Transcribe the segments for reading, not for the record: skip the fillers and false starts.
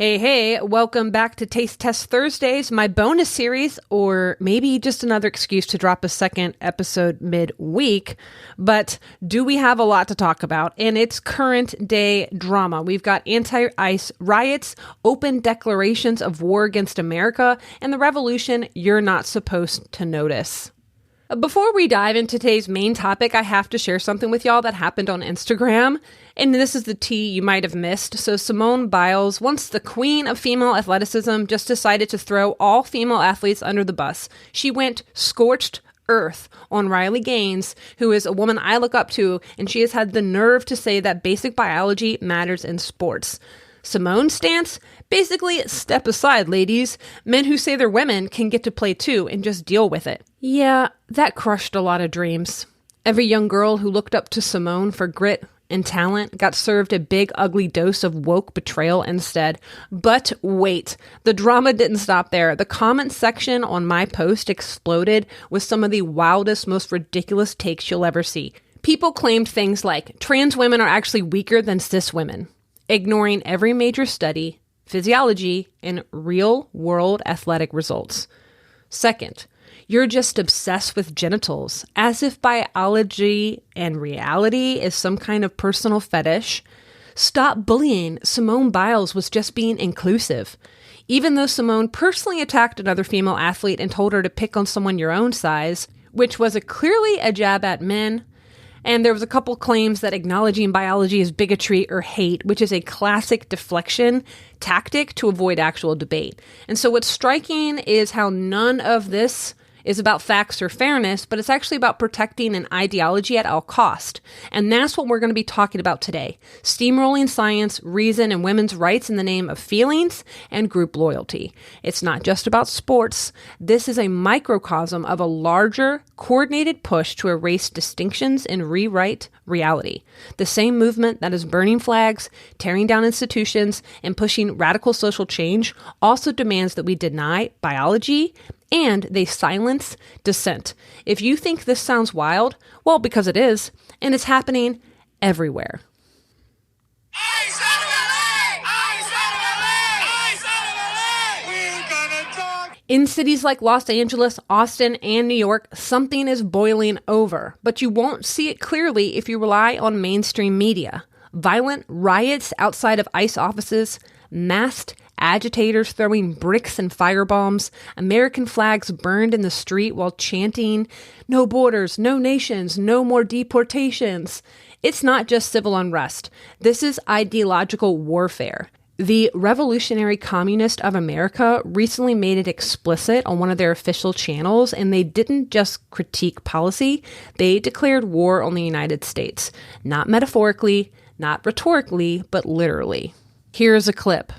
Hey, welcome back to Taste Test Thursdays, my bonus series, or maybe just another excuse to drop a second episode mid-week. But do we have a lot to talk about? And it's current day drama. We've got anti-ICE riots, open declarations of war against America, and the revolution you're not supposed to notice. Before we dive into today's main topic, I have to share something with y'all that happened on Instagram. And this is the tea you might have missed. So Simone Biles, once the queen of female athleticism, just decided to throw all female athletes under the bus. She went scorched earth on Riley Gaines, who is a woman I look up to, and she has had the nerve to say that basic biology matters in sports. Simone's stance? Basically, step aside, ladies. Men who say they're women can get to play too and just deal with it. Yeah, that crushed a lot of dreams. Every young girl who looked up to Simone for grit and talent got served a big, ugly dose of woke betrayal instead. But wait, the drama didn't stop there. The comment section on my post exploded with some of the wildest, most ridiculous takes you'll ever see. People claimed things like trans women are actually weaker than cis women, ignoring every major study, physiology, and real-world athletic results. Second, you're just obsessed with genitals, as if biology and reality is some kind of personal fetish. Stop bullying. Simone Biles was just being inclusive. Even though Simone personally attacked another female athlete and told her to pick on someone your own size, which was clearly a jab at men, and there was a couple claims that acknowledging biology is bigotry or hate, which is a classic deflection tactic to avoid actual debate. And so what's striking is how none of this is about facts or fairness, but it's actually about protecting an ideology at all cost. And that's what we're going to be talking about today. Steamrolling science, reason, and women's rights in the name of feelings and group loyalty. It's not just about sports. This is a microcosm of a larger, coordinated push to erase distinctions and rewrite reality. The same movement that is burning flags, tearing down institutions, and pushing radical social change also demands that we deny biology and they silence dissent. If you think this sounds wild, well, because it is, and it's happening everywhere. In cities like Los Angeles, Austin, and New York, something is boiling over, but you won't see it clearly if you rely on mainstream media. Violent riots outside of ICE offices, masked agitators throwing bricks and firebombs, American flags burned in the street while chanting, "No borders, no nations, no more deportations." It's not just civil unrest. This is ideological warfare. The Revolutionary Communist of America recently made it explicit on one of their official channels, and they didn't just critique policy, they declared war on the United States. Not metaphorically, not rhetorically, but literally. Here's a clip.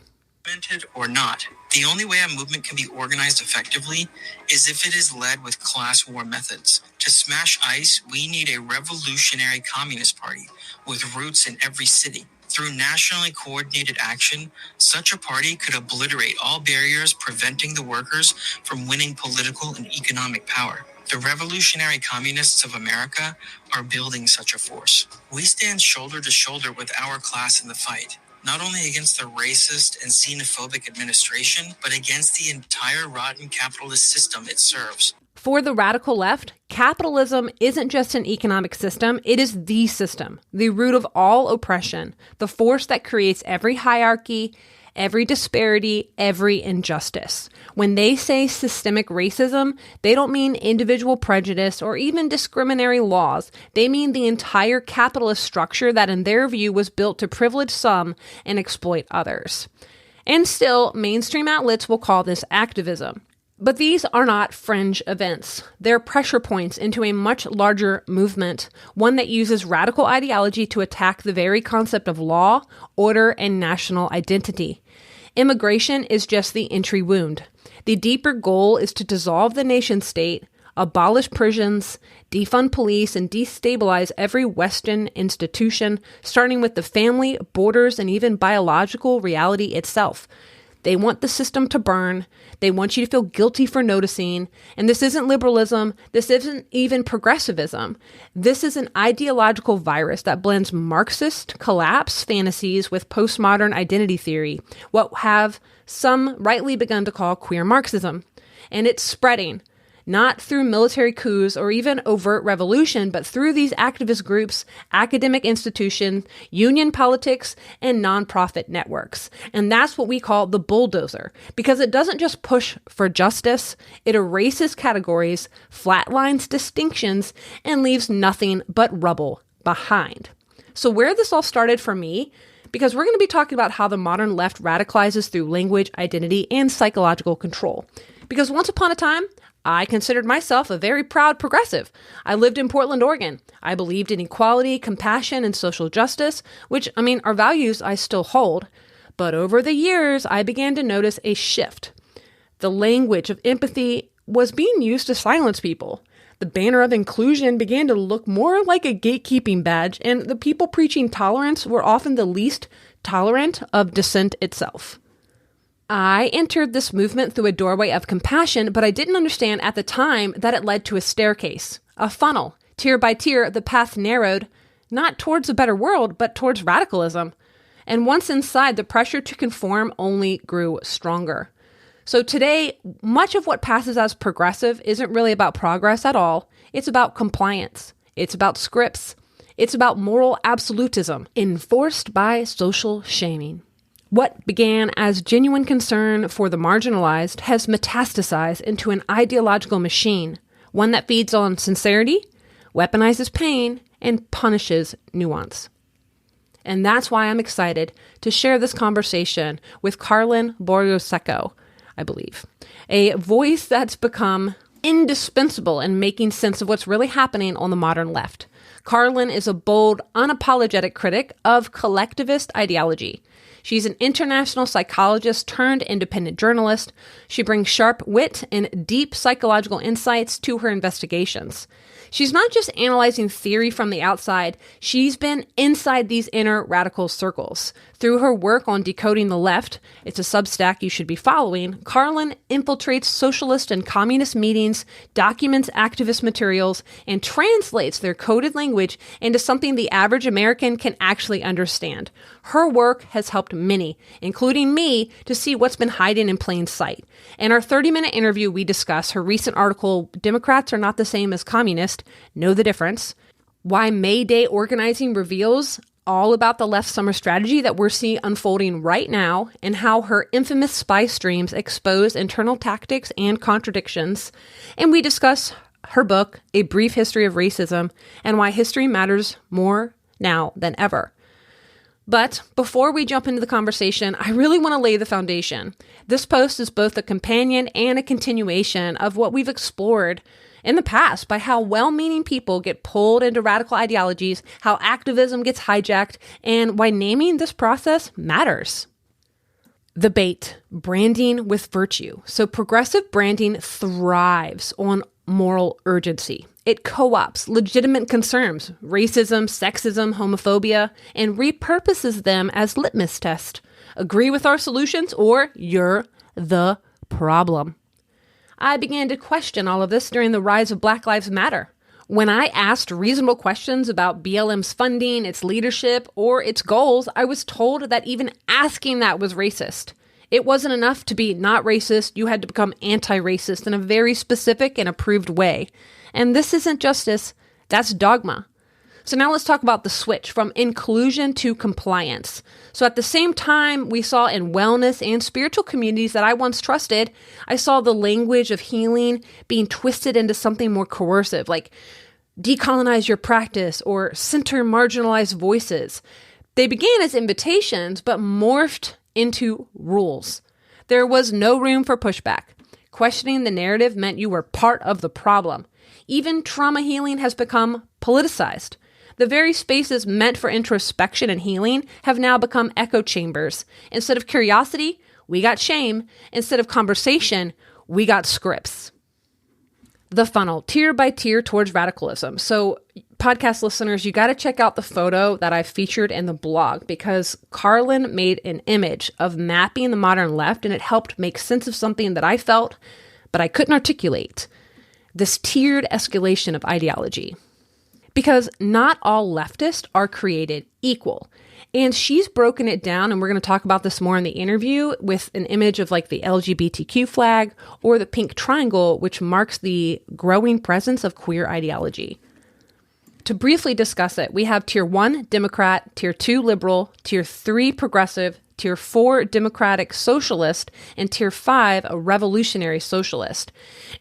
Or not, the only way a movement can be organized effectively is if it is led with class war methods. To smash ICE, we need a revolutionary communist party with roots in every city. Through nationally coordinated action, such a party could obliterate all barriers preventing the workers from winning political and economic power. The revolutionary communists of America are building such a force. We stand shoulder to shoulder with our class in the fight, not only against the racist and xenophobic administration, but against the entire rotten capitalist system it serves. For the radical left, capitalism isn't just an economic system, it is the system, the root of all oppression, the force that creates every hierarchy, every disparity, every injustice. When they say systemic racism, they don't mean individual prejudice or even discriminatory laws. They mean the entire capitalist structure that in their view was built to privilege some and exploit others. And still, mainstream outlets will call this activism. But these are not fringe events. They're pressure points into a much larger movement, one that uses radical ideology to attack the very concept of law, order, and national identity. Immigration is just the entry wound. The deeper goal is to dissolve the nation-state, abolish prisons, defund police, and destabilize every Western institution, starting with the family, borders, and even biological reality itself. They want the system to burn. They want you to feel guilty for noticing. And this isn't liberalism. This isn't even progressivism. This is an ideological virus that blends Marxist collapse fantasies with postmodern identity theory, what have some rightly begun to call queer Marxism. And it's spreading, not through military coups or even overt revolution, but through these activist groups, academic institutions, union politics, and nonprofit networks. And that's what we call the bulldozer, because it doesn't just push for justice, it erases categories, flatlines distinctions, and leaves nothing but rubble behind. So where this all started for me, because we're going to be talking about how the modern left radicalizes through language, identity, and psychological control. Because once upon a time, I considered myself a very proud progressive. I lived in Portland, Oregon. I believed in equality, compassion, and social justice, which, are values I still hold. But over the years, I began to notice a shift. The language of empathy was being used to silence people. The banner of inclusion began to look more like a gatekeeping badge, and the people preaching tolerance were often the least tolerant of dissent itself. I entered this movement through a doorway of compassion, but I didn't understand at the time that it led to a staircase, a funnel. Tier by tier, the path narrowed, not towards a better world, but towards radicalism. And once inside, the pressure to conform only grew stronger. So today, much of what passes as progressive isn't really about progress at all. It's about compliance. It's about scripts. It's about moral absolutism enforced by social shaming. What began as genuine concern for the marginalized has metastasized into an ideological machine, one that feeds on sincerity, weaponizes pain, and punishes nuance. And that's why I'm excited to share this conversation with Karlyn Borysenko, I believe, a voice that's become indispensable in making sense of what's really happening on the modern left. Karlyn is a bold, unapologetic critic of collectivist ideology. She's an international psychologist turned independent journalist. She brings sharp wit and deep psychological insights to her investigations. She's not just analyzing theory from the outside, she's been inside these inner radical circles. Through her work on Decoding the Left, it's a Substack you should be following, Karlyn infiltrates socialist and communist meetings, documents activist materials, and translates their coded language into something the average American can actually understand. Her work has helped many, including me, to see what's been hiding in plain sight. In our 30-minute interview, we discuss her recent article, Democrats Are Not the Same as Communists, Know the Difference, why May Day organizing reveals all about the left summer strategy that we're seeing unfolding right now, and how her infamous spy streams expose internal tactics and contradictions. And we discuss her book, A Brief History of Racism, and why history matters more now than ever. But before we jump into the conversation, I really want to lay the foundation. This post is both a companion and a continuation of what we've explored in the past by how well-meaning people get pulled into radical ideologies, how activism gets hijacked, and why naming this process matters. The bait, branding with virtue. So progressive branding thrives on moral urgency. It co-ops legitimate concerns, racism, sexism, homophobia, and repurposes them as litmus tests. Agree with our solutions or you're the problem. I began to question all of this during the rise of Black Lives Matter. When I asked reasonable questions about BLM's funding, its leadership, or its goals, I was told that even asking that was racist. It wasn't enough to be not racist, you had to become anti-racist in a very specific and approved way. And this isn't justice, that's dogma. So now let's talk about the switch from inclusion to compliance. So at the same time we saw in wellness and spiritual communities that I once trusted, I saw the language of healing being twisted into something more coercive, like decolonize your practice or center marginalized voices. They began as invitations, but morphed into rules. There was no room for pushback. Questioning the narrative meant you were part of the problem. Even trauma healing has become politicized. The very spaces meant for introspection and healing have now become echo chambers. Instead of curiosity, we got shame. Instead of conversation, we got scripts. The funnel, tier by tier towards radicalism. So podcast listeners, you got to check out the photo that I featured in the blog, because Karlyn made an image of mapping the modern left, and it helped make sense of something that I felt, but I couldn't articulate: this tiered escalation of ideology. Because not all leftists are created equal. And she's broken it down, and we're going to talk about this more in the interview, with an image of like the LGBTQ flag or the pink triangle, which marks the growing presence of queer ideology. To briefly discuss it, we have Tier 1 Democrat, Tier 2 Liberal, Tier 3 Progressive, Tier 4 Democratic Socialist, and Tier 5 a Revolutionary Socialist.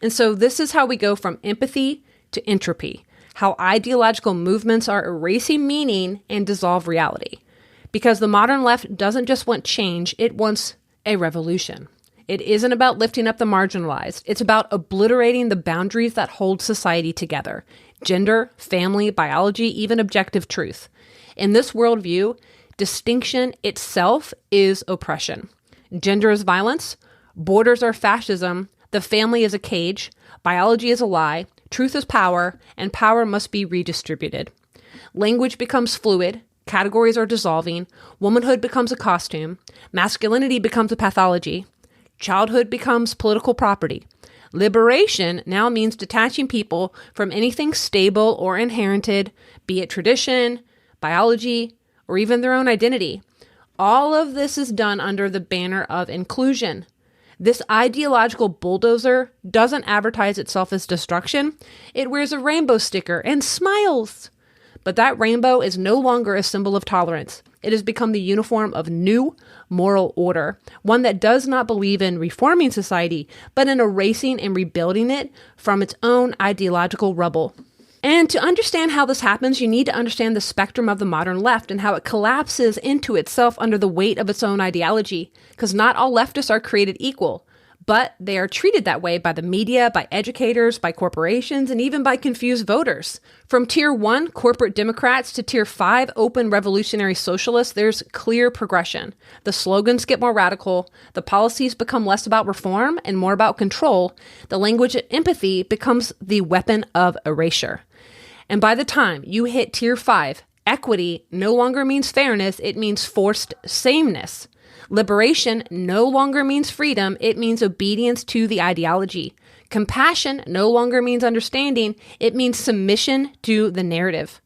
And so this is how we go from empathy to entropy, how ideological movements are erasing meaning and dissolve reality. Because the modern left doesn't just want change, it wants a revolution. It isn't about lifting up the marginalized. It's about obliterating the boundaries that hold society together: gender, family, biology, even objective truth. In this worldview, distinction itself is oppression. Gender is violence, borders are fascism, the family is a cage, biology is a lie, truth is power, and power must be redistributed. Language becomes fluid, categories are dissolving, womanhood becomes a costume, masculinity becomes a pathology, childhood becomes political property. Liberation now means detaching people from anything stable or inherited, be it tradition, biology, or even their own identity. All of this is done under the banner of inclusion. This ideological bulldozer doesn't advertise itself as destruction. It wears a rainbow sticker and smiles. But that rainbow is no longer a symbol of tolerance. It has become the uniform of new moral order, one that does not believe in reforming society, but in erasing and rebuilding it from its own ideological rubble. And to understand how this happens, you need to understand the spectrum of the modern left and how it collapses into itself under the weight of its own ideology, because not all leftists are created equal. But they are treated that way by the media, by educators, by corporations, and even by confused voters. From Tier 1 corporate Democrats to Tier 5 open revolutionary socialists, there's clear progression. The slogans get more radical, the policies become less about reform and more about control, the language of empathy becomes the weapon of erasure. And by the time you hit Tier 5, equity no longer means fairness, it means forced sameness. Liberation no longer means freedom, it means obedience to the ideology. Compassion no longer means understanding, it means submission to the narrative.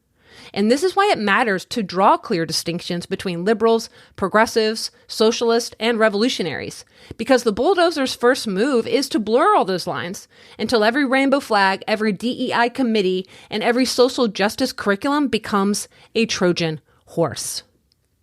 And this is why it matters to draw clear distinctions between liberals, progressives, socialists, and revolutionaries. Because the bulldozer's first move is to blur all those lines until every rainbow flag, every DEI committee, and every social justice curriculum becomes a Trojan horse.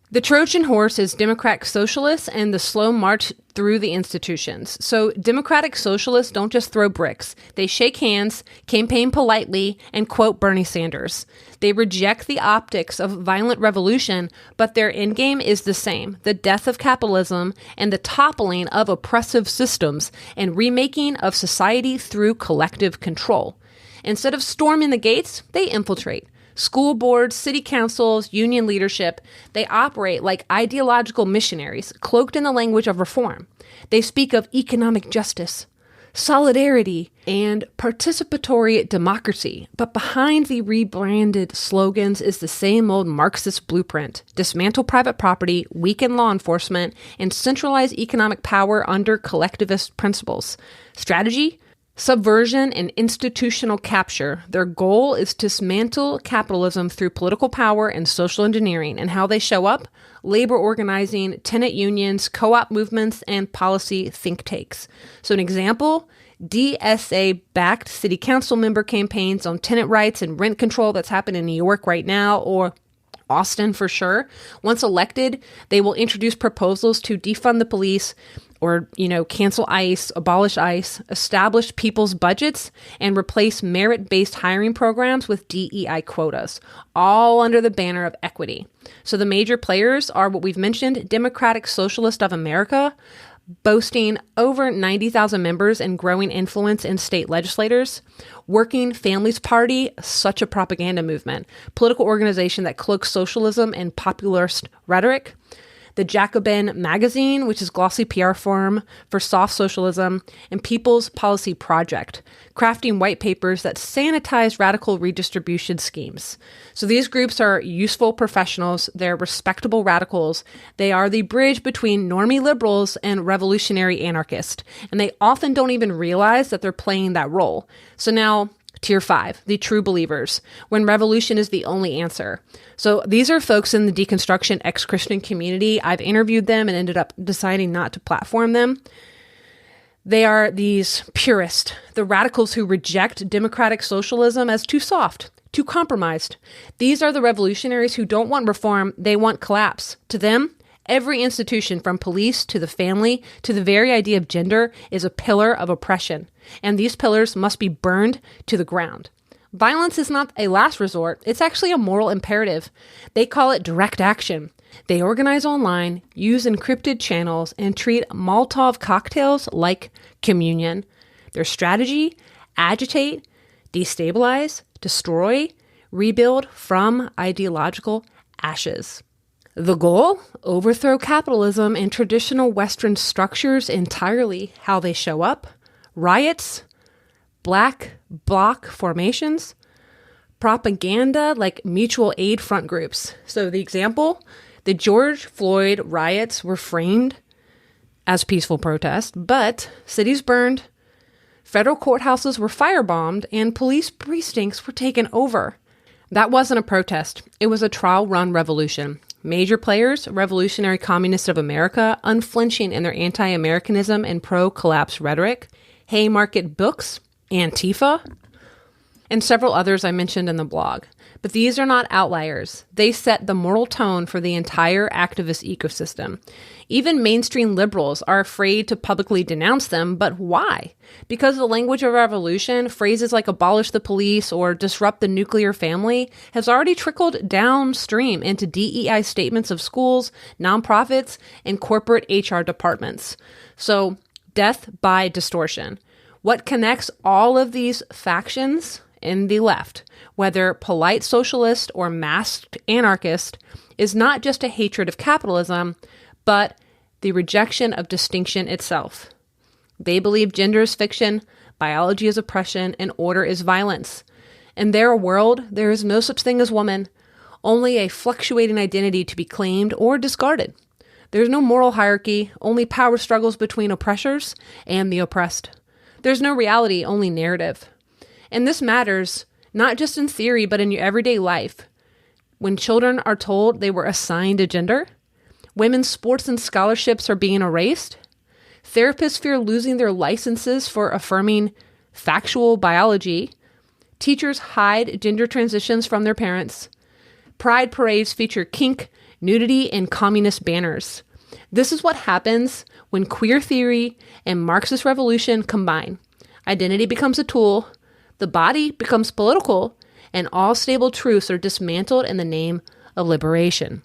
The Trojan horse is Democratic Socialists and the slow march through the institutions. So Democratic Socialists don't just throw bricks. They shake hands, campaign politely, and quote Bernie Sanders. They reject the optics of violent revolution, but their endgame is the same: the death of capitalism and the toppling of oppressive systems and remaking of society through collective control. Instead of storming the gates, they infiltrate. School boards, city councils, union leadership, they operate like ideological missionaries, cloaked in the language of reform. They speak of economic justice, solidarity, and participatory democracy. But behind the rebranded slogans is the same old Marxist blueprint: dismantle private property, weaken law enforcement, and centralize economic power under collectivist principles. Strategy? Subversion and institutional capture. Their goal is to dismantle capitalism through political power and social engineering. And how they show up? Labor organizing, tenant unions, co-op movements, and policy think tanks. So an example, DSA-backed city council member campaigns on tenant rights and rent control that's happening in New York right now, or Austin for sure. Once elected, they will introduce proposals to defund the police, or, cancel ICE, abolish ICE, establish people's budgets, and replace merit-based hiring programs with DEI quotas, all under the banner of equity. So the major players are what we've mentioned: Democratic Socialists of America, boasting over 90,000 members and growing influence in state legislators; Working Families Party, such a propaganda movement, political organization that cloaks socialism and populist rhetoric; the Jacobin magazine, which is glossy PR firm for soft socialism, and People's Policy Project, crafting white papers that sanitize radical redistribution schemes. So these groups are useful professionals. They're respectable radicals. They are the bridge between normie liberals and revolutionary anarchists. And they often don't even realize that they're playing that role. So now, Tier 5, the true believers, when revolution is the only answer. So these are folks in the deconstruction ex-Christian community. I've interviewed them and ended up deciding not to platform them. They are these purists, the radicals who reject democratic socialism as too soft, too compromised. These are the revolutionaries who don't want reform, they want collapse. To them, every institution from police to the family to the very idea of gender is a pillar of oppression, and these pillars must be burned to the ground. Violence is not a last resort, it's actually a moral imperative. They call it direct action. They organize online, use encrypted channels, and treat Molotov cocktails like communion. Their strategy: agitate, destabilize, destroy, rebuild from ideological ashes. The goal? Overthrow capitalism and traditional Western structures entirely. How they show up: riots, black bloc formations, propaganda like mutual aid front groups. So the example, the George Floyd riots were framed as peaceful protest, but cities burned, federal courthouses were firebombed, and police precincts were taken over. That wasn't a protest. It was a trial-run revolution. Major players: Revolutionary Communists of America, unflinching in their anti-Americanism and pro-collapse rhetoric; Haymarket Books, Antifa, and several others I mentioned in the blog. But these are not outliers. They set the moral tone for the entire activist ecosystem. Even mainstream liberals are afraid to publicly denounce them, but why? Because the language of revolution, phrases like abolish the police or disrupt the nuclear family, has already trickled downstream into DEI statements of schools, nonprofits, and corporate HR departments. So, death by distortion. What connects all of these factions in the left, whether polite socialist or masked anarchist, is not just a hatred of capitalism, but the rejection of distinction itself. They believe gender is fiction, biology is oppression, and order is violence. In their world, there is no such thing as woman, only a fluctuating identity to be claimed or discarded. There's no moral hierarchy, only power struggles between oppressors and the oppressed. There's no reality, only narrative. And this matters, not just in theory, but in your everyday life. When children are told they were assigned a gender, women's sports and scholarships are being erased, therapists fear losing their licenses for affirming factual biology, teachers hide gender transitions from their parents, pride parades feature kink, nudity, and communist banners. This is what happens when queer theory and Marxist revolution combine. Identity becomes a tool, the body becomes political, and all stable truths are dismantled in the name of liberation.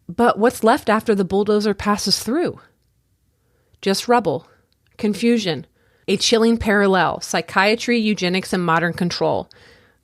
But what's left after the bulldozer passes through? Just rubble, confusion, a chilling parallel: psychiatry, eugenics, and modern control.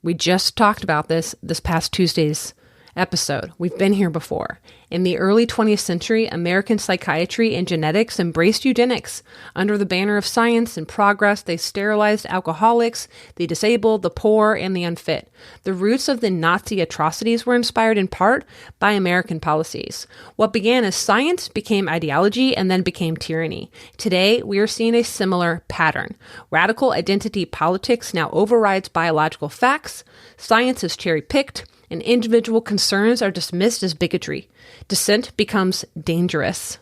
We just talked about this past Tuesday's episode. We've been here before. In the early 20th century, American psychiatry and genetics embraced eugenics. Under the banner of science and progress, they sterilized alcoholics, the disabled, the poor, and the unfit. The roots of the Nazi atrocities were inspired in part by American policies. What began as science became ideology and then became tyranny. Today, we are seeing a similar pattern. Radical identity politics now overrides biological facts. Science is cherry-picked, and individual concerns are dismissed as bigotry. Dissent becomes dangerous.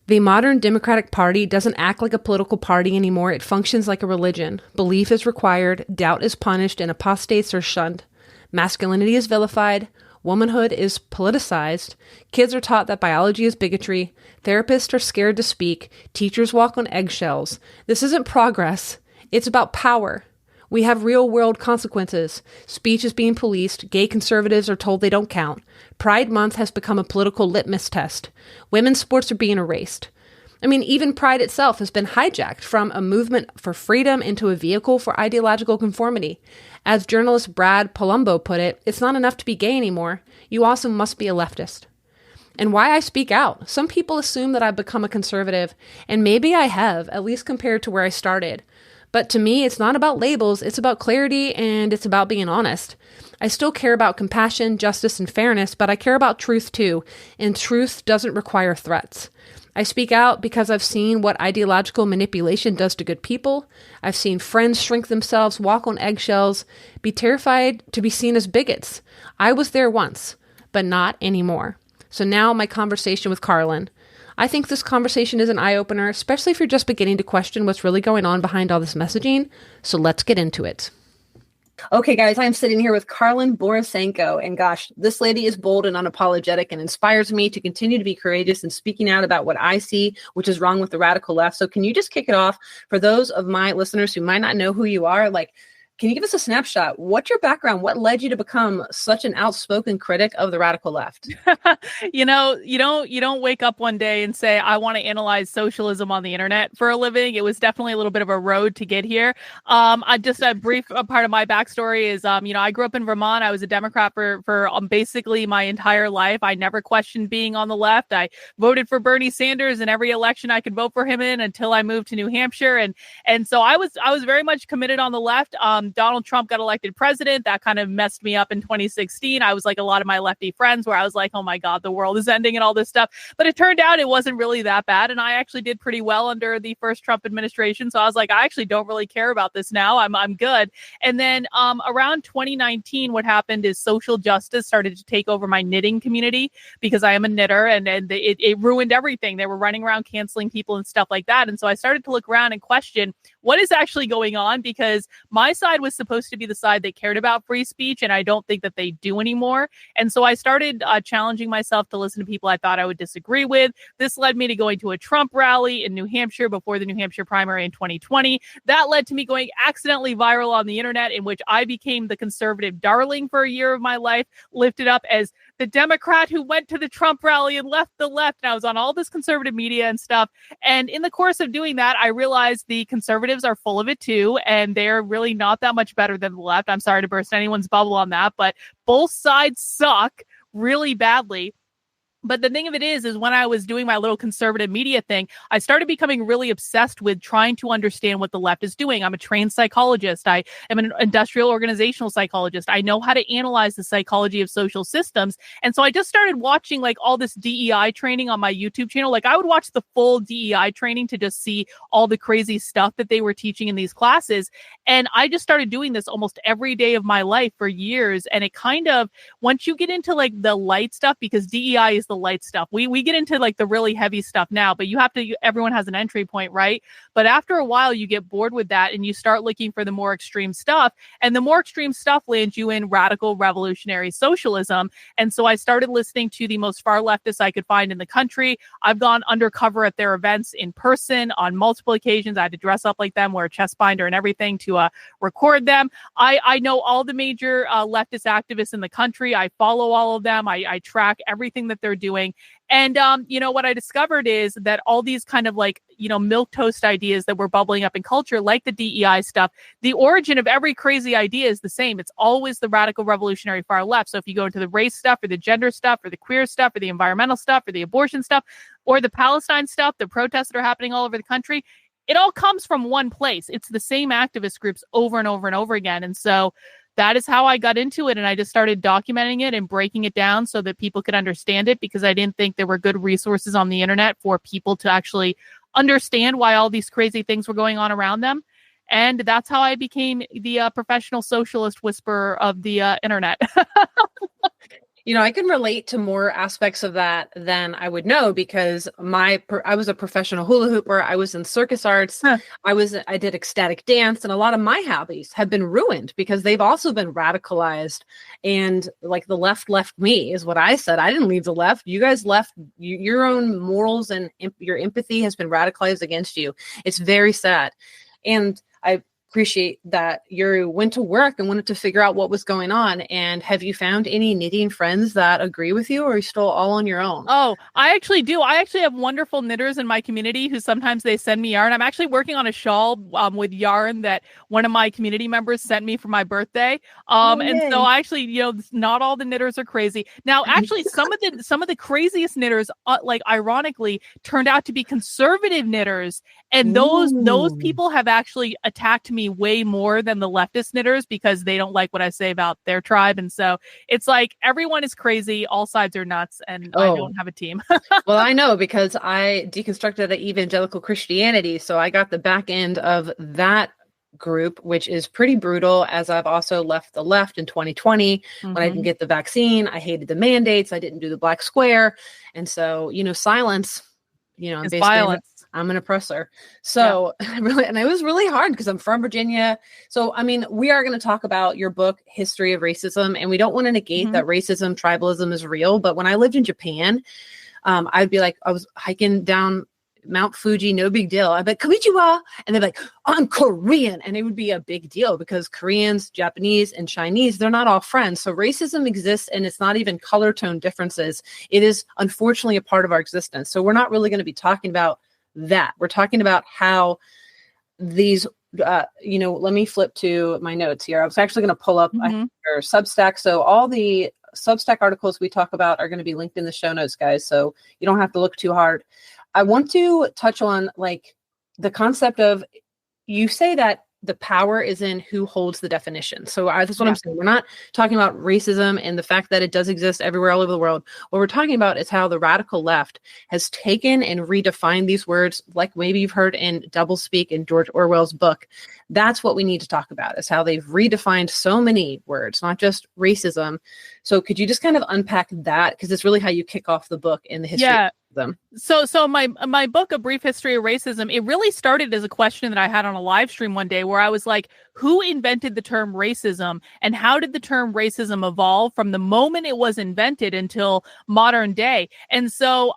The modern Democratic Party doesn't act like a political party anymore. It functions like a religion. Belief is required, doubt is punished, and apostates are shunned. Masculinity is vilified, womanhood is politicized, kids are taught that biology is bigotry, therapists are scared to speak, teachers walk on eggshells. This isn't progress. It's about power. We have real-world consequences. Speech is being policed. Gay conservatives are told they don't count. Pride Month has become a political litmus test. Women's sports are being erased. I mean, even Pride itself has been hijacked from a movement for freedom into a vehicle for ideological conformity. As journalist Brad Palumbo put it, it's not enough to be gay anymore. You also must be a leftist. and why I speak out. Some people assume that I've become a conservative, and maybe I have, at least compared to where I started. But to me, it's not about labels, it's about clarity, and it's about being honest. I still care about compassion, justice, and fairness, but I care about truth too, and truth doesn't require threats. I speak out because I've seen what ideological manipulation does to good people. I've seen friends shrink themselves, walk on eggshells, be terrified to be seen as bigots. I was there once, but not anymore. So now my conversation with Karlyn. I think this conversation is an eye-opener, especially if you're just beginning to question what's really going on behind all this messaging. So let's get into it. Okay, guys, I'm sitting here with Karlyn Borysenko, and gosh, this lady is bold and unapologetic and inspires me to continue to be courageous in speaking out about what I see, which is wrong with the radical left. So can you just kick it off for those of my listeners who might not know who you are? Can you give us a snapshot? What's your background? What led you to become such an outspoken critic of the radical left? You don't wake up one day and say, I want to analyze socialism on the internet for a living. It was definitely a little bit of a road to get here. A brief part of my backstory is, I grew up in Vermont. I was a Democrat for basically my entire life. I never questioned being on the left. I voted for Bernie Sanders in every election I could vote for him in until I moved to New Hampshire. And so I was very much committed on the left. Donald Trump got elected president. That kind of messed me up in 2016. I was like a lot of my lefty friends where I was like, oh my God, the world is ending and all this stuff. But it turned out it wasn't really that bad. And I actually did pretty well under the first Trump administration. So I was like, I actually don't really care about this now. I'm good. And then around 2019, what happened is social justice started to take over my knitting community because I am a knitter, and it ruined everything. They were running around canceling people and stuff like that. And so I started to look around and question what is actually going on, because my side was supposed to be the side that cared about free speech, and I don't think that they do anymore. And so I started challenging myself to listen to people I thought I would disagree with. This led me to going to a Trump rally in New Hampshire before the New Hampshire primary in 2020. That led to me going accidentally viral on the internet, in which I became the conservative darling for a year of my life, lifted up as the Democrat who went to the Trump rally and left the left. And I was on all this conservative media and stuff. And in the course of doing that, I realized the conservatives are full of it too, and they're really not that much better than the left. I'm sorry to burst anyone's bubble on that, but both sides suck really badly. But the thing of it is when I was doing my little conservative media thing, I started becoming really obsessed with trying to understand what the left is doing. I'm a trained psychologist. I am an industrial organizational psychologist. I know how to analyze the psychology of social systems. And so I just started watching all this DEI training on my YouTube channel. I would watch the full DEI training to just see all the crazy stuff that they were teaching in these classes. And I just started doing this almost every day of my life for years. And it kind of, once you get into the light stuff, because DEI is the light stuff. We get into the really heavy stuff now, but everyone has an entry point, right? But after a while, you get bored with that and you start looking for the more extreme stuff. And the more extreme stuff lands you in radical revolutionary socialism. And so I started listening to the most far leftists I could find in the country. I've gone undercover at their events in person on multiple occasions. I had to dress up like them, wear a chest binder and everything to record them. I know all the major leftist activists in the country. I follow all of them. I track everything that they're doing. And, what I discovered is that all these kind of milquetoast ideas that were bubbling up in culture, like the DEI stuff, the origin of every crazy idea is the same. It's always the radical revolutionary far left. So if you go into the race stuff or the gender stuff or the queer stuff or the environmental stuff or the abortion stuff or the Palestine stuff, the protests that are happening all over the country, it all comes from one place. It's the same activist groups over and over and over again. And so that is how I got into it. And I just started documenting it and breaking it down so that people could understand it, because I didn't think there were good resources on the internet for people to actually understand why all these crazy things were going on around them. And that's how I became the professional socialist whisperer of the internet. I can relate to more aspects of that than I would know, because I was a professional hula hooper. I was in circus arts. Huh. I did ecstatic dance, and a lot of my hobbies have been ruined because they've also been radicalized. And the left left me is what I said. I didn't leave the left. You guys left. Your own morals and your empathy has been radicalized against you. It's very sad. And appreciate that you went to work and wanted to figure out what was going on. And have you found any knitting friends that agree with you, or are you still all on your own? Oh, I actually do. I actually have wonderful knitters in my community who sometimes they send me yarn. I'm actually working on a shawl with yarn that one of my community members sent me for my birthday. And so I actually, not all the knitters are crazy. Now, actually, some of the craziest knitters, like ironically, turned out to be conservative knitters, and those people have actually attacked me way more than the leftist knitters because they don't like what I say about their tribe. And so it's like everyone is crazy, all sides are nuts, and I don't have a team. Well, I know because I deconstructed evangelical Christianity, so I got the back end of that group, which is pretty brutal, as I've also left the left in 2020 when I didn't get the vaccine. I hated the mandates. I didn't do the black square. And so, silence, I'm It's basically violence. I'm an oppressor. So really, and it was really hard because I'm from Virginia. So, I mean, we are going to talk about your book, History of Racism, and we don't want to negate that racism, tribalism is real. But when I lived in Japan, I'd be like, I was hiking down Mount Fuji, no big deal. I'd be like, konnichiwa. And they'd be like, I'm Korean. And it would be a big deal because Koreans, Japanese, and Chinese, they're not all friends. So racism exists, and it's not even color tone differences. It is unfortunately a part of our existence. So we're not really going to be talking about that. We're talking about how these, let me flip to my notes here. I was actually going to pull up your Substack. So all the Substack articles we talk about are going to be linked in the show notes, guys. So you don't have to look too hard. I want to touch on the concept of, you say that the power is in who holds the definition. So that's what I'm saying. We're not talking about racism and the fact that it does exist everywhere, all over the world. What we're talking about is how the radical left has taken and redefined these words, like maybe you've heard in Doublespeak in George Orwell's book. That's what we need to talk about, is how they've redefined so many words, not just racism. So could you just kind of unpack that? Because it's really how you kick off the book in the history of them. So my book, A Brief History of Racism, it really started as a question that I had on a live stream one day where I was like, who invented the term racism, and how did the term racism evolve from the moment it was invented until modern day? And so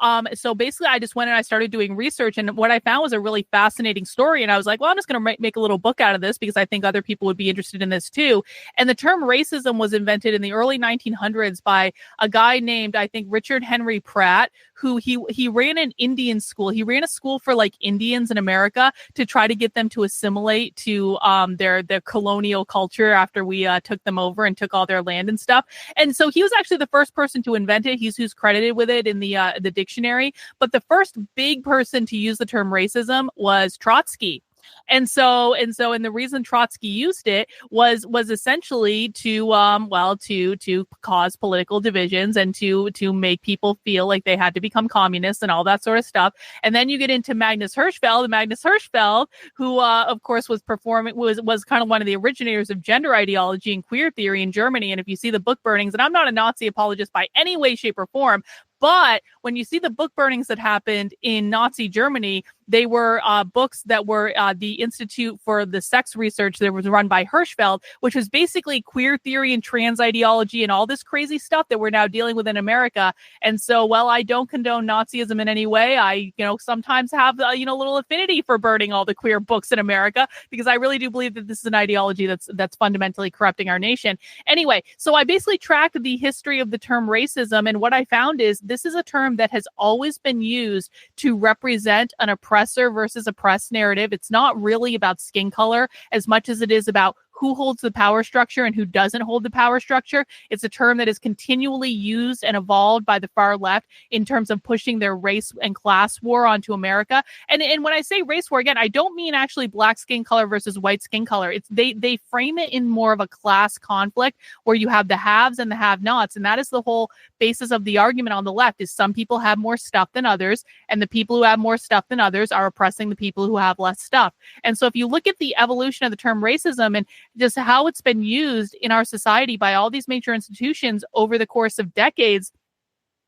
basically I just went and I started doing research, and what I found was a really fascinating story. And I was like, well, I'm just going to make a little book out of this because I think other people would be interested in this too. And the term racism was invented in the early 1900s by a guy named, I think, Richard Henry Pratt, who he ran an Indian school. He ran a school for Indians in America to try to get them to assimilate to their colonial culture after we took them over and took all their land and stuff. And so he was actually the first person to invent it. He's who's credited with it in the dictionary. But the first big person to use the term racism was Trotsky. And the reason Trotsky used it was essentially to cause political divisions and to make people feel like they had to become communists and all that sort of stuff. And then you get into Magnus Hirschfeld, who of course was kind of one of the originators of gender ideology and queer theory in Germany. And if you see the book burnings, and I'm not a Nazi apologist by any way, shape, or form, but when you see the book burnings that happened in Nazi Germany, they were books that were the Institute for the Sex Research that was run by Hirschfeld, which was basically queer theory and trans ideology and all this crazy stuff that we're now dealing with in America. And so, while I don't condone Nazism in any way, I, sometimes have, a little affinity for burning all the queer books in America, because I really do believe that this is an ideology that's fundamentally corrupting our nation. Anyway, so I basically tracked the history of the term racism, and what I found is this is a term that has always been used to represent an oppressor versus oppressed narrative. It's not really about skin color as much as it is about who holds the power structure and who doesn't hold the power structure. It's a term that is continually used and evolved by the far left in terms of pushing their race and class war onto America. And when I say race war, again, I don't mean actually black skin color versus white skin color. It's they frame it in more of a class conflict where you have the haves and the have-nots. And that is the whole basis of the argument on the left, is some people have more stuff than others, and the people who have more stuff than others are oppressing the people who have less stuff. And so if you look at the evolution of the term racism and just how it's been used in our society by all these major institutions over the course of decades,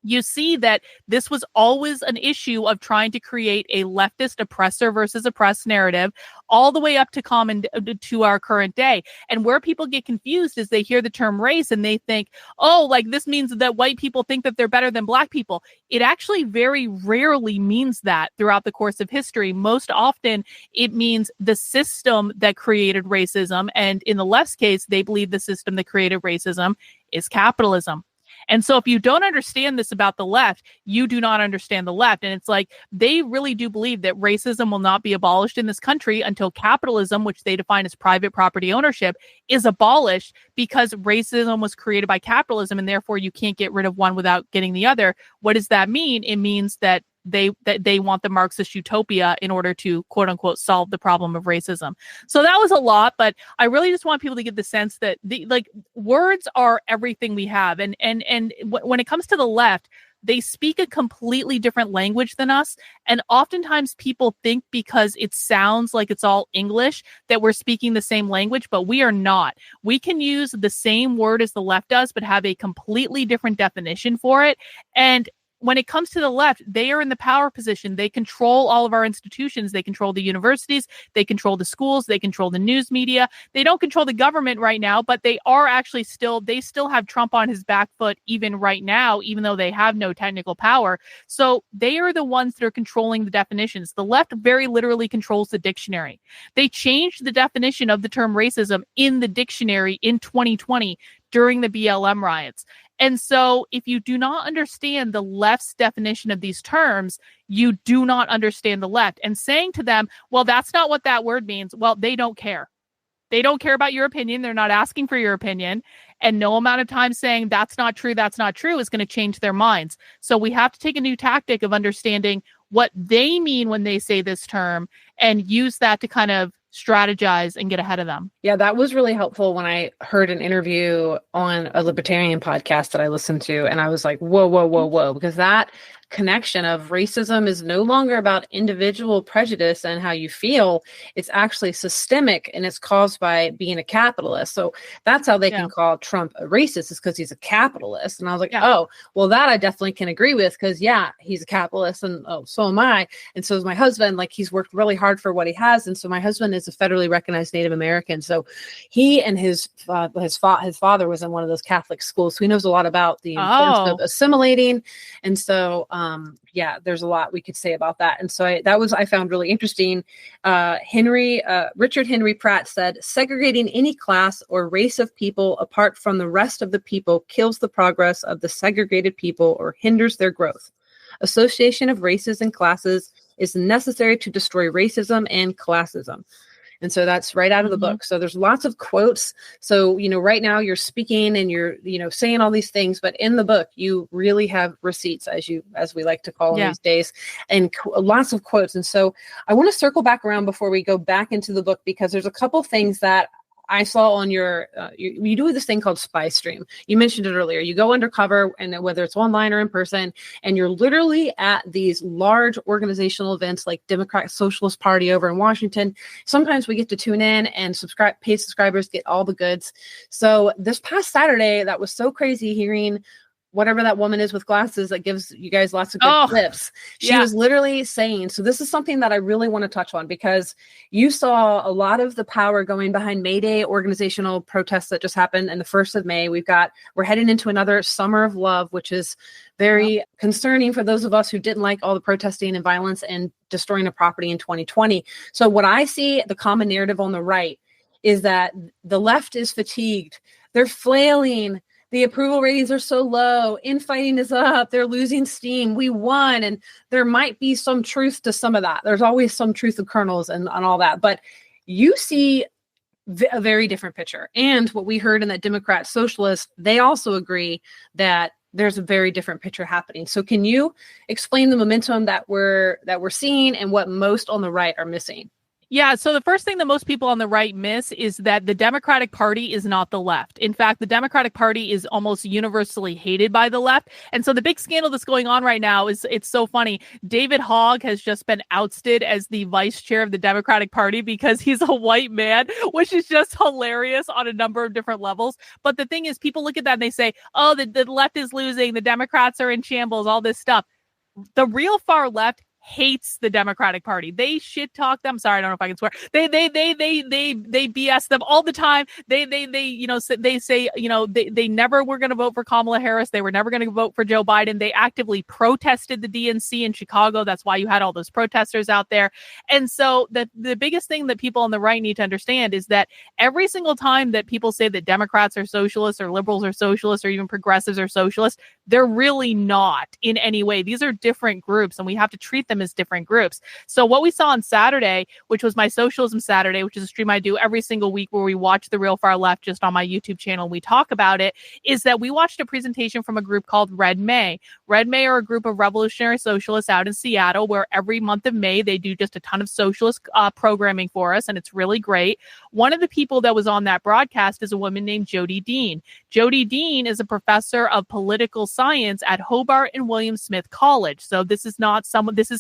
you see that this was always an issue of trying to create a leftist oppressor versus oppressed narrative all the way up to our current day. And where people get confused is they hear the term race and they think, oh, like this means that white people think that they're better than black people. It actually very rarely means that throughout the course of history. Most often it means the system that created racism. And in the left's case, they believe the system that created racism is capitalism. And so if you don't understand this about the left, you do not understand the left. And it's like they really do believe that racism will not be abolished in this country until capitalism, which they define as private property ownership, is abolished, because racism was created by capitalism and therefore you can't get rid of one without getting the other. What does that mean? It means that they want the Marxist utopia in order to, quote unquote, solve the problem of racism. So that was a lot, but I really just want people to get the sense that words are everything we have. And when it comes to the left, they speak a completely different language than us. And oftentimes people think because it sounds like it's all English that we're speaking the same language, but we are not. We can use the same word as the left does, but have a completely different definition for it. And when it comes to the left, they are in the power position. They control all of our institutions. They control the universities. They control the schools. They control the news media. They don't control the government right now, but they are actually they still have Trump on his back foot even right now, even though they have no technical power. So they are the ones that are controlling the definitions. The left very literally controls the dictionary. They changed the definition of the term racism in the dictionary in 2020 during the BLM riots. And so if you do not understand the left's definition of these terms, you do not understand the left. And saying to them, well, that's not what that word means. Well, they don't care. They don't care about your opinion. They're not asking for your opinion. And no amount of time saying that's not true is going to change their minds. So we have to take a new tactic of understanding what they mean when they say this term and use that to kind of strategize and get ahead of them. Yeah, that was really helpful when I heard an interview on a libertarian podcast that I listened to. And I was like, whoa, because that connection of racism is no longer about individual prejudice and how you feel. It's actually systemic, and it's caused by being a capitalist. So that's how they can call Trump a racist, is because he's a capitalist. And I was like, oh, well, that I definitely can agree with, because he's a capitalist, and so am I. And so is my husband. Like, he's worked really hard for what he has. And so my husband is a federally recognized Native American. So he and his father was in one of those Catholic schools. So he knows a lot about the importance of assimilating. And so there's a lot we could say about that. And so I found really interesting. Richard Henry Pratt said, segregating any class or race of people apart from the rest of the people kills the progress of the segregated people or hinders their growth. Association of races and classes is necessary to destroy racism and classism. And so that's right out of the book. So there's lots of quotes. So, right now you're speaking and you're, saying all these things, but in the book, you really have receipts, as we like to call them these days, and lots of quotes. And so I want to circle back around before we go back into the book, because there's a couple things that I saw on your, you do this thing called Spy Stream. You mentioned it earlier. You go undercover, and whether it's online or in person, and you're literally at these large organizational events like Democratic Socialist Party over in Washington. Sometimes we get to tune in and paid subscribers get all the goods. So this past Saturday, that was so crazy hearing whatever that woman is with glasses that gives you guys lots of good clips. She was literally saying, so this is something that I really want to touch on, because you saw a lot of the power going behind May Day organizational protests that just happened. And the 1st of May, we're heading into another summer of love, which is very concerning for those of us who didn't like all the protesting and violence and destroying of property in 2020. So what I see, the common narrative on the right, is that the left is fatigued. They're flailing. The approval ratings are so low. Infighting is up. They're losing steam. We won. And there might be some truth to some of that. There's always some truth of kernels and all that. But you see a very different picture. And what we heard in that Democrat Socialist, they also agree that there's a very different picture happening. So can you explain the momentum that we're seeing and what most on the right are missing? Yeah, so the first thing that most people on the right miss is that the Democratic Party is not the left. In fact, the Democratic Party is almost universally hated by the left. And so the big scandal that's going on right now is, it's so funny. David Hogg has just been ousted as the vice chair of the Democratic Party because he's a white man, which is just hilarious on a number of different levels. But the thing is, people look at that and they say, oh, the left is losing, the Democrats are in shambles, all this stuff. The real far left hates the Democratic Party. They shit talk them. Sorry, I don't know if I can swear. They BS them all the time. They say, they never were going to vote for Kamala Harris. They were never going to vote for Joe Biden. They actively protested the DNC in Chicago. That's why you had all those protesters out there. And so the biggest thing that people on the right need to understand is that every single time that people say that Democrats are socialists or liberals are socialists or even progressives are socialists, they're really not in any way. These are different groups, and we have to treat them as different groups. So what we saw on Saturday, which was my Socialism Saturday, which is a stream I do every single week where we watch the real far left just on my YouTube channel, and we talk about it, is that we watched a presentation from a group called Red May. Red May are a group of revolutionary socialists out in Seattle where every month of May they do just a ton of socialist programming for us, and it's really great. One of the people that was on that broadcast is a woman named Jody Dean. Jody Dean is a professor of political science at Hobart and William Smith College. So this is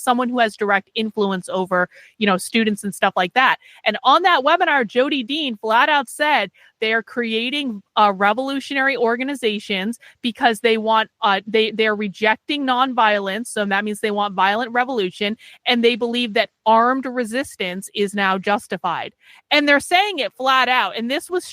someone who has direct influence over, students and stuff like that. And on that webinar, Jody Dean flat out said they are creating revolutionary organizations because they want they're rejecting nonviolence. So that means they want violent revolution, and they believe that armed resistance is now justified. And they're saying it flat out. And this was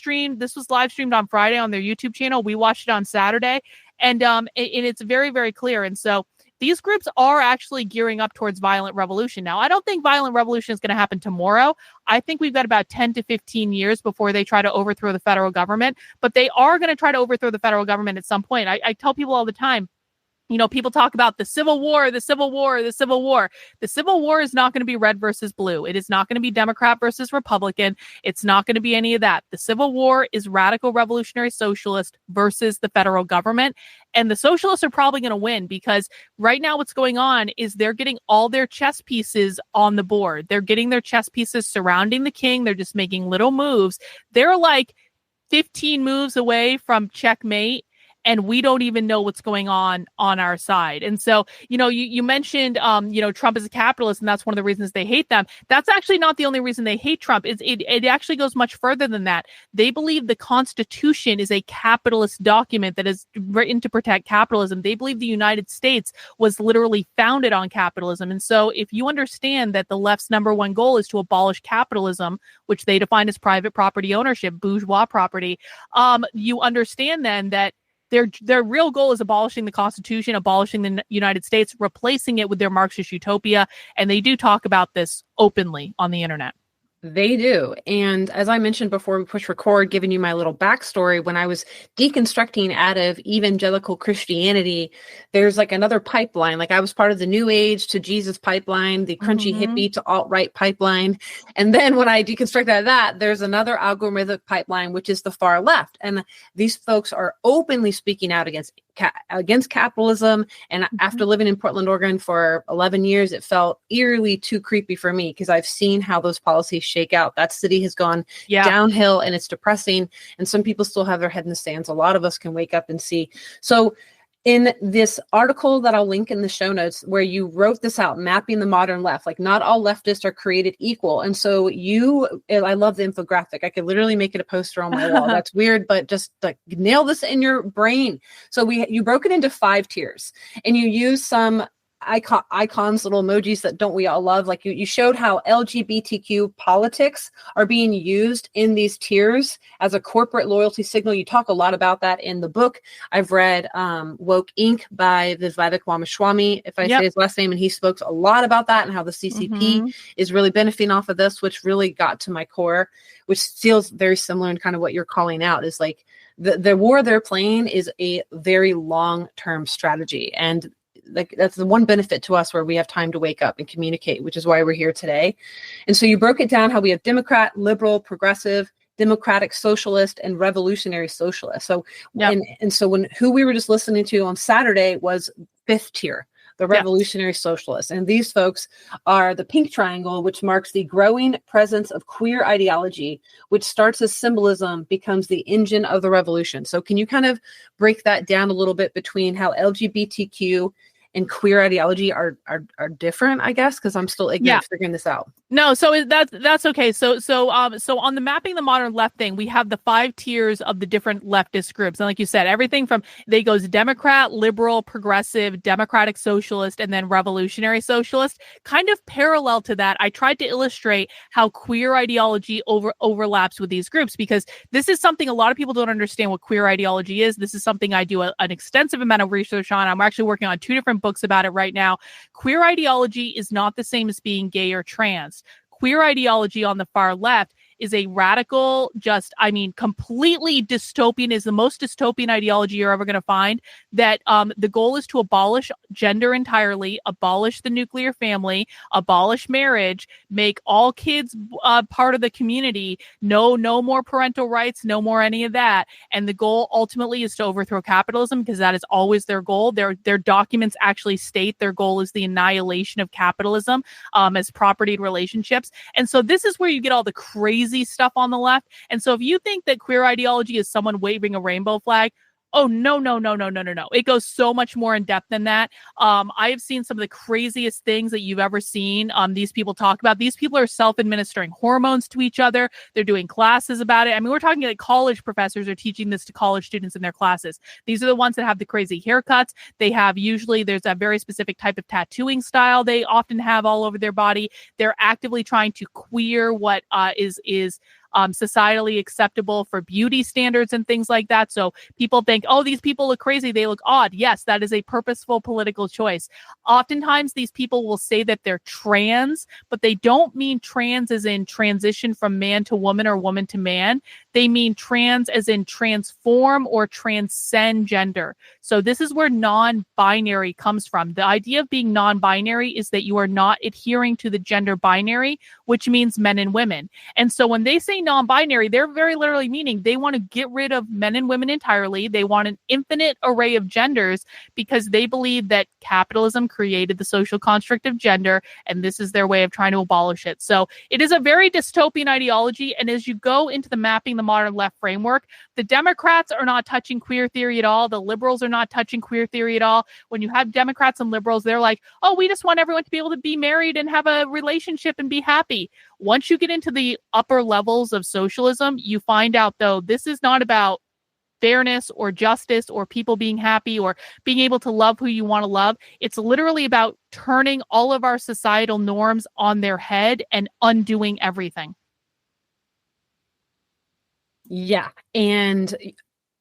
live streamed on Friday on their YouTube channel. We watched it on Saturday. And it's very, very clear. And so these groups are actually gearing up towards violent revolution. Now, I don't think violent revolution is going to happen tomorrow. I think we've got about 10 to 15 years before they try to overthrow the federal government. But they are going to try to overthrow the federal government at some point. I tell people all the time, people talk about the Civil War, the Civil War, the Civil War. The Civil War is not going to be red versus blue. It is not going to be Democrat versus Republican. It's not going to be any of that. The Civil War is radical revolutionary socialist versus the federal government. And the socialists are probably going to win because right now what's going on is they're getting all their chess pieces on the board. They're getting their chess pieces surrounding the king. They're just making little moves. They're like 15 moves away from checkmate. And we don't even know what's going on our side. And so, you mentioned, Trump is a capitalist, and that's one of the reasons they hate them. That's actually not the only reason they hate Trump. It actually goes much further than that. They believe the Constitution is a capitalist document that is written to protect capitalism. They believe the United States was literally founded on capitalism. And so if you understand that the left's number one goal is to abolish capitalism, which they define as private property ownership, bourgeois property, you understand then that their real goal is abolishing the Constitution, abolishing the United States, replacing it with their Marxist utopia. And they do talk about this openly on the internet. They do. And as I mentioned before we push record, giving you my little backstory, when I was deconstructing out of evangelical Christianity, there's like another pipeline. Like I was part of the New Age to Jesus pipeline, the crunchy hippie to alt-right pipeline. And then when I deconstruct out of that, there's another algorithmic pipeline, which is the far left. And these folks are openly speaking out against capitalism. And after living in Portland, Oregon for 11 years, it felt eerily too creepy for me because I've seen how those policies shake out. That city has gone downhill, and it's depressing. And some people still have their head in the sands. A lot of us can wake up and see. So in this article that I'll link in the show notes, where you wrote this out, mapping the modern left, like not all leftists are created equal. And so I love the infographic. I could literally make it a poster on my wall. That's weird, but just like nail this in your brain. So you broke it into 5 tiers, and you use some icons, little emojis that don't we all love. Like you showed how LGBTQ politics are being used in these tiers as a corporate loyalty signal. You talk a lot about that in the book. I've read Woke Inc. by Vivek Ramaswamy, if I say his last name, and he spoke a lot about that and how the CCP is really benefiting off of this, which really got to my core, which feels very similar in kind of what you're calling out, is like the war they're playing is a very long-term strategy. And like that's the one benefit to us where we have time to wake up and communicate, which is why we're here today. And so you broke it down how we have Democrat, liberal, progressive, democratic socialist, and revolutionary socialist. So and so who we were just listening to on Saturday was 5th tier, the Revolutionary Socialists. And these folks are the pink triangle, which marks the growing presence of queer ideology, which starts as symbolism, becomes the engine of the revolution. So can you kind of break that down a little bit between how LGBTQ and queer ideology are different, I guess, because I'm still ignorant figuring this out. No, so that's okay. So on the mapping the modern left thing, we have the 5 tiers of the different leftist groups. And like you said, everything from they goes Democrat, liberal, progressive, democratic socialist, and then revolutionary socialist. Kind of parallel to that, I tried to illustrate how queer ideology overlaps with these groups, because this is something a lot of people don't understand what queer ideology is. This is something I do an extensive amount of research on. I'm actually working on 2 different books about it right now. Queer ideology is not the same as being gay or trans. Queer ideology on the far left is a radical, completely dystopian, is the most dystopian ideology you're ever going to find, that the goal is to abolish gender entirely, abolish the nuclear family, abolish marriage, make all kids part of the community, no more parental rights, no more any of that. And the goal ultimately is to overthrow capitalism, because that is always their goal. Their documents actually state their goal is the annihilation of capitalism as propertied relationships. And so this is where you get all the crazy stuff on the left. And so if you think that queer ideology is someone waving a rainbow flag, oh, no. It goes so much more in depth than that. I have seen some of the craziest things that you've ever seen these people talk about. These people are self-administering hormones to each other. They're doing classes about it. I mean, we're talking like college professors are teaching this to college students in their classes. These are the ones that have the crazy haircuts. There's a very specific type of tattooing style they often have all over their body. They're actively trying to queer what is societally acceptable for beauty standards and things like that. So people think, oh, these people look crazy, they look odd. Yes, that is a purposeful political choice. Oftentimes these people will say that they're trans, but they don't mean trans as in transition from man to woman or woman to man. They mean trans as in transform or transcend gender. So this is where non-binary comes from. The idea of being non-binary is that you are not adhering to the gender binary, which means men and women. And so when they say non-binary, they're very literally meaning they want to get rid of men and women entirely. They want an infinite array of genders, because they believe that capitalism created the social construct of gender, and this is their way of trying to abolish it. So it is a very dystopian ideology. And as you go into the mapping the modern left framework, the Democrats are not touching queer theory at all. The liberals are not touching queer theory at all. When you have Democrats and liberals, they're like, oh, we just want everyone to be able to be married and have a relationship and be happy. Once you get into the upper levels of socialism, you find out, though, this is not about fairness or justice or people being happy or being able to love who you want to love. It's literally about turning all of our societal norms on their head and undoing everything. Yeah. And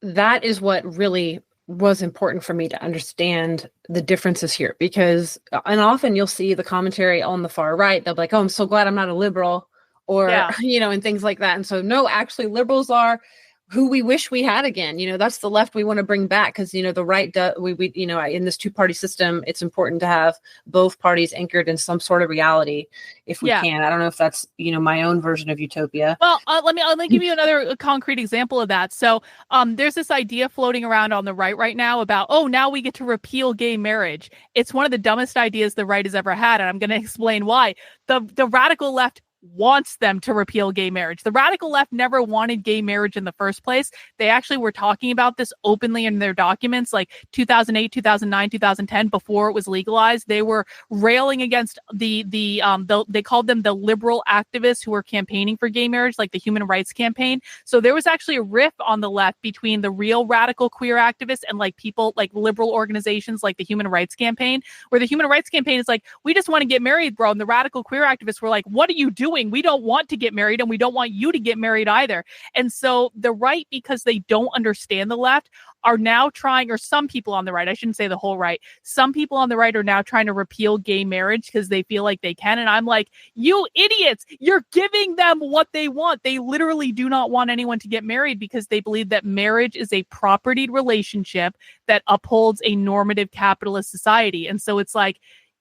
that is what really was important for me to understand the differences here, because, and often you'll see the commentary on the far right, they'll be like, oh, I'm so glad I'm not a liberal, or, and things like that. And so, no, actually liberals are who we wish we had again. That's the left we want to bring back, because, the right, in this 2-party system, it's important to have both parties anchored in some sort of reality if we can. I don't know if that's, my own version of utopia. Well, let me give you another concrete example of that. So there's this idea floating around on the right now about, oh, now we get to repeal gay marriage. It's one of the dumbest ideas the right has ever had. And I'm going to explain why. The radical left wants them to repeal gay marriage. The radical left never wanted gay marriage in the first place. They actually were talking about this openly in their documents, like 2008, 2009, 2010, before it was legalized. They were railing against they called them the liberal activists who were campaigning for gay marriage, like the Human Rights Campaign. So there was actually a rift on the left between the real radical queer activists and like people like liberal organizations like the Human Rights Campaign, where the Human Rights Campaign is like, we just want to get married, bro. And the radical queer activists were like, what are you doing? We don't want to get married, and we don't want you to get married either. And so the right, because they don't understand the left, are now trying, or some people on the right, I shouldn't say the whole right, some people on the right are now trying to repeal gay marriage because they feel like they can. And I'm like, you idiots, you're giving them what they want. They literally do not want anyone to get married because they believe that marriage is a propertied relationship that upholds a normative capitalist society. And so it's like,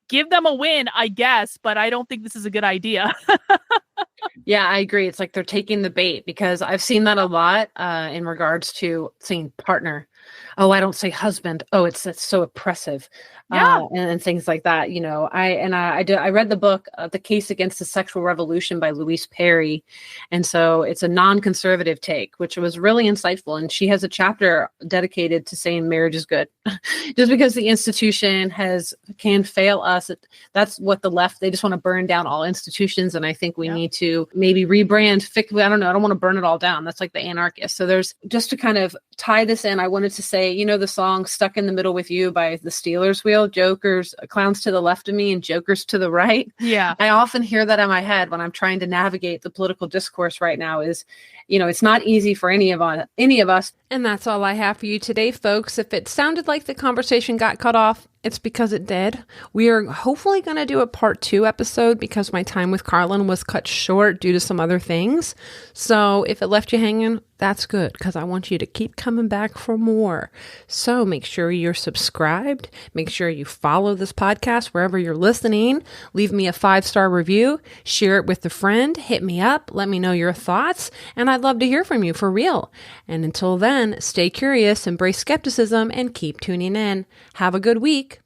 give them a win, I guess, but I don't think this is a good idea. Yeah, I agree. It's like they're taking the bait, because I've seen that a lot in regards to saying partner. oh, I don't say husband. Oh, it's so oppressive. Yeah. And things like that. I read the book, The Case Against the Sexual Revolution by Louise Perry. And so it's a non-conservative take, which was really insightful. And she has a chapter dedicated to saying marriage is good. Just because the institution can fail us. That's what the left, they just want to burn down all institutions. And I think we need to maybe rebrand, I don't know. I don't want to burn it all down. That's like the anarchist. So there's, just to kind of tie this in, I wanted to say, the song Stuck in the Middle with You by the Steelers Wheel, jokers, clowns to the left of me and jokers to the right. Yeah. I often hear that in my head when I'm trying to navigate the political discourse right now is, it's not easy for any of us. And that's all I have for you today, folks. If it sounded like the conversation got cut off, it's because it did. We are hopefully going to do a part 2 episode because my time with Karlyn was cut short due to some other things. So if it left you hanging, that's good because I want you to keep coming back for more. So make sure you're subscribed. Make sure you follow this podcast wherever you're listening. Leave me a 5-star review. Share it with a friend. Hit me up. Let me know your thoughts. And I'd love to hear from you for real. And until then, stay curious, embrace skepticism, and keep tuning in. Have a good week.